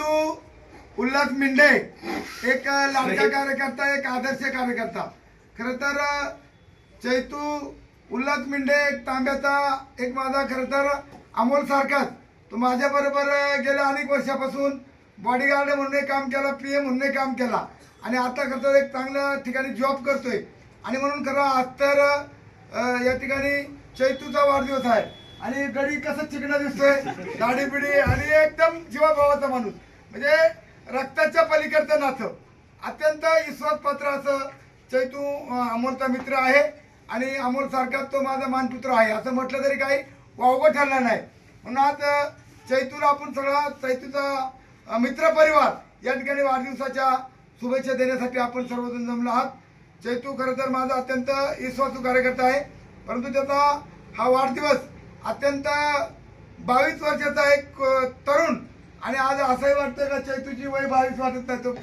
चैतू उल्हास मिंडे एक लाडका कार्यकर्ता, एक आदर्श कार्यकर्ता। खर तर चैतू उल्हास मिंडे एक तांब्याचा एक माझा खर तर अमोल सारखाच तो माझ्या बरोबर गेल्या अनेक वर्षापासून बॉडीगार्ड म्हणून काम केला, पीएम म्हणून काम केला आणि आता खरं तर एक चांगल्या ठिकाणी जॉब करतोय। आणि म्हणून खरं आज तर या ठिकाणी चैतूचा वाढदिवस आहे आणि गडी कसं चिकना दिसतोय, दाढी बिडी आणि एकदम जीवाभावाचा माणूस, म्हणजे रक्ताच्या पलीकडचं नातं, अत्यंत विश्वासपात्र असं चैतू अमोलचा मित्र आहे आणि अमोल सारखा तो माझा मानपुत्र आहे असं म्हटलं तरी काही वावगं ठरलं नाही। म्हणून आज चैतूला आपण सगळा चैतूचा मित्र परिवार या ठिकाणी वाढदिवसाच्या शुभेच्छा देण्यासाठी आपण सर्वजण जमलो आहात। चैतू खरं तर माझा अत्यंत विश्वासू कार्यकर्ता आहे, परंतु त्याचा हा वाढदिवस अत्यंत 22 वर्षाचा एक तरुण आणि आज असंही वाटतं का चैतूची वय 22 वाटत नाही, तो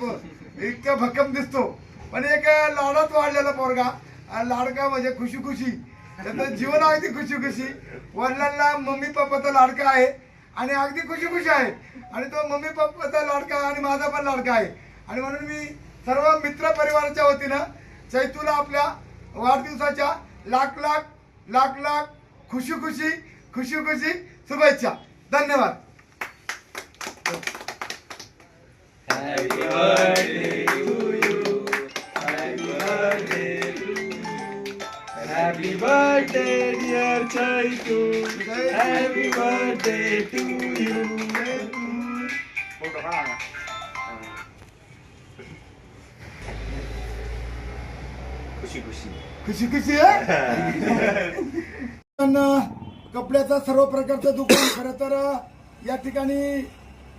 इतका भक्कम दिसतो, पण एक लाडात वाढलेला पोरगा, लाडका म्हणजे खुशी खुशी, त्याचं जीवन अगदी खुशी खुशी, वडिलांना मम्मी पप्पाचा लाडका आहे आणि अगदी खुशी खुशी आहे आणि तो मम्मी पप्पाचा लाडका आणि माझा पण लाडका आहे। आणि म्हणून मी सर्व मित्र परिवाराच्या वतीनं चैतूला आपल्या वाढदिवसाच्या लाख लाख लाख लाख खुशी खुशी खुशी खुशी शुभेच्छा। धन्यवाद। Happy birthday to you. Happy birthday to you. Happy birthday dear Chaitu. Happy birthday to you. खुशी खुशी खुशी खुशी आहे। कपड्याचा सर्व प्रकारचं दुकान खरं तर या ठिकाणी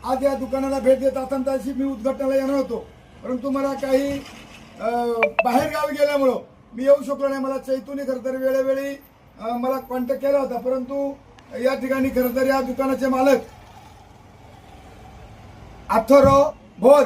आज या दुकानाला भेट देत असताना अशी मी उद्घाटनाला येणार होतो, परंतु मला काही बाहेर गावी गेल्यामुळं मी येऊ शकलो नाही। मला चैतूने खरं तर वेळोवेळी मला कॉन्टॅक्ट केला होता, परंतु या ठिकाणी खरं तर या दुकानाचे मालक अथर्व भोर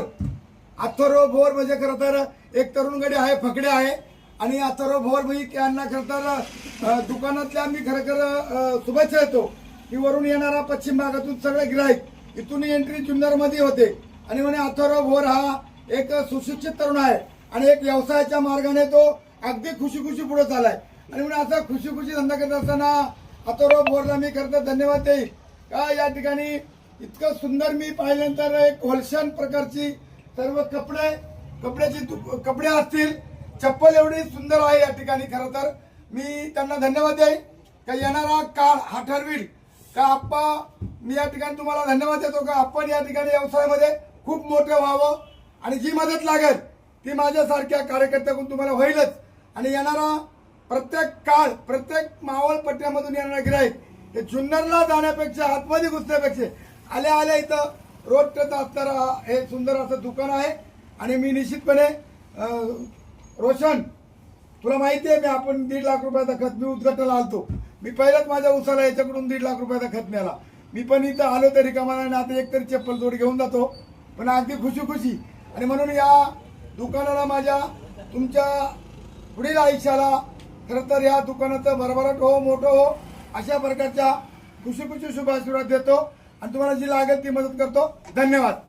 म्हणजे खरं तर एक तरुण गडी आहे, फकडे आहे आणि अथर्व भोर मी यांना खरं तर दुकानातल्या मी खरं शुभेच्छा देतो की वरून येणारा पश्चिम भागातून सगळे गिराईक इथून एंट्री जुन्नर मध्ये होते आणि म्हणे अथर्व भोर हा एक सुशिक्षित तरुण आहे आणि एक व्यवसायाच्या मार्गाने तो अगदी खुशी खुशी पुढे चालाय आणि म्हणून असा खुशी खुशी धंदा करत असताना अथर्व भोरला मी खरं तर धन्यवाद देईन का या ठिकाणी इतकं सुंदर मी पाहिल्यानंतर एक होलसेल प्रकारची सर्व कपडे असतील, चप्पल एवढी सुंदर आहे या ठिकाणी। खरं तर मी त्यांना धन्यवाद देईन का येणारा काळ हा ठरविल का आप्पा, मी या ठिकाणी तुम्हाला धन्यवाद देतो का आपण या ठिकाणी व्यवसायामध्ये खूप मोठं व्हावं आणि जी मदत लागेल ती माझ्यासारख्या कार्यकर्त्याकडून तुम्हाला होईलच आणि येणारा प्रत्येक काळ, प्रत्येक मावळ पट्ट्यामधून येणारा गिराईक हे जुन्नरला जाण्यापेक्षा आतमध्ये घुसण्यापेक्षा आल्या आल्या इथं रोड टच असणारा हे सुंदर असं दुकान आहे आणि मी निश्चितपणे रोशन, तुला माहिती आहे मी आपण 1.5 लाख रुपयाचा खत मी उद्घाटनाला आलतो, मी पहिलाच माझ्या उसाला याच्याकडून 1.5 लाख रुपयाचा खत मिळाला, मी पण इथं आलो तरी कामाला आता एक तरी चप्पल जोड घेऊन जातो, पण अगदी खुशी खुशी। आणि म्हणून या दुकानाला माझ्या तुमच्या पुढील आयुष्याला खरं तर या दुकानाचं भरभराट हो, मोठं हो अशा प्रकारच्या खुशी खुशी शुभ आशीर्वाद देतो आणि तुम्हाला जी लागेल ती मदत करतो। धन्यवाद।